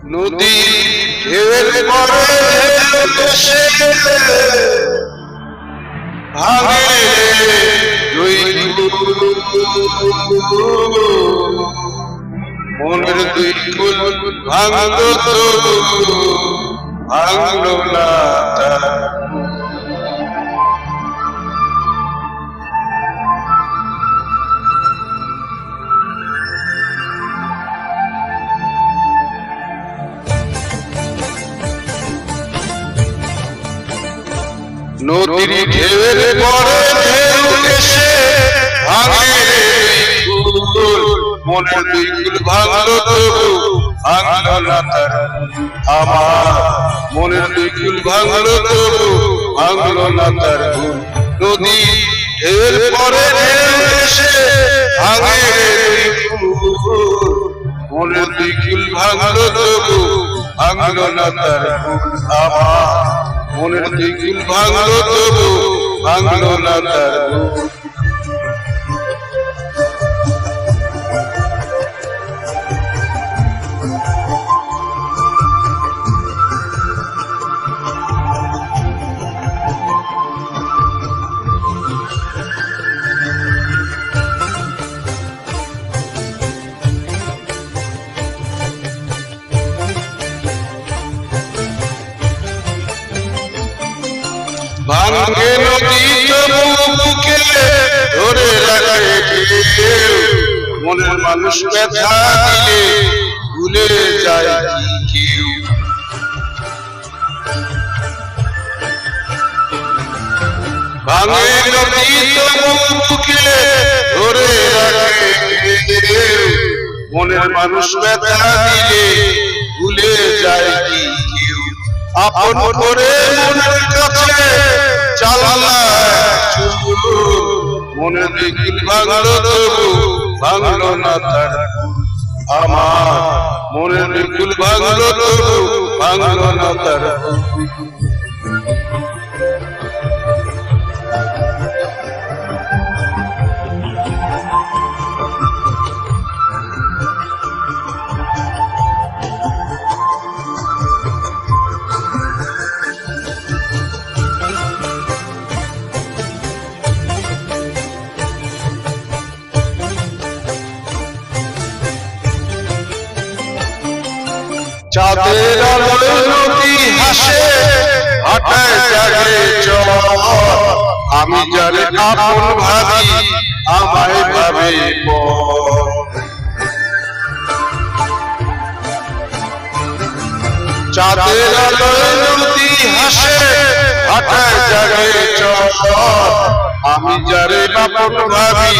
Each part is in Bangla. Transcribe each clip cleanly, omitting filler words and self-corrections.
নদী ঢেউয়ের পরে এসে ভাঙে দুই মনের দুই কুল ভাঙলো তো ভাঙলো না নদীর ঢেউয়ের পরে ঢেউ এসে ভাঙে মনের দুই কুল ভাঙলো তবু ভাঙলো না তার আমার মনের দুই কুল ভাঙলো তবু ভাঙলো না তার নদী ঢেউয়ের পরে ঢেউ এসে ভাঙে মনের দুই কুল ভাঙলো তবু ভাঙলো না তার আমার মনের দুই কুল ভাঙলো তবু ভাঙলো না তার ভাঙে নদী তবু বুকে ধরে রাখে ঢেউ মনের মানুষ ব্যথা দিলে ভুলে যায় কি কেউ ভাঙে নদী তবু বুকে ধরে রাখে ঢেউ মনের মানুষ ব্যথা দিলে ভুলে যায় কি কেউ আপন করে মনের কাছে চালালা মনের দুই কুল ভাঙলো তবু ভাঙলো না তার আমার মনের দুই কুল ভাঙলো তবু ভাঙলো না তার চাঁদের আলোয় নদী হাসে হাঁটায় জাগে চর আমি যারে আপন ভাবি আমায় ভাবে পর চাঁদের আলোয় নদী হাসে হাঁটায় জাগে চর আমি যারে আপন ভাবি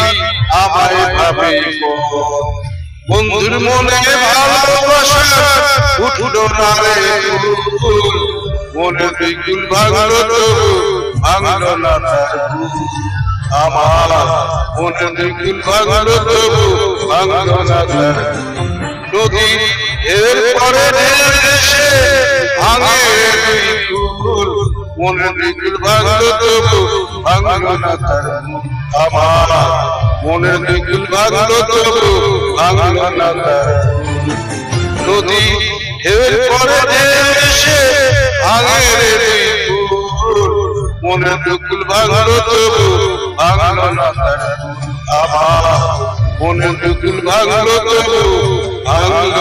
আমায় ভাবে পর বন্ধুর মনে ভালোবাসা উঠলো না রে ফুল মনে দুই কুল ভাঙলো তবু ভাঙলো না তার আমার মনে দুই কুল ভাঙলো তবু ভাঙলো না তার নদী এর পরে ঢেউ এসে ভাঙে দুই কুল মনে দুই কুল ভাঙলো তবু ভাঙলো না তার আমার মনের দুই কুল ভাঙলো তবু ভাঙলো না তার নদী ঢেউয়ের পরে ঢেউ এসে ভাঙে দুই কুল মনের দুই কুল ভাঙলো তবু ভাঙলো না তার আমার মনের দুই কুল ভাঙলো তবু ভাঙলো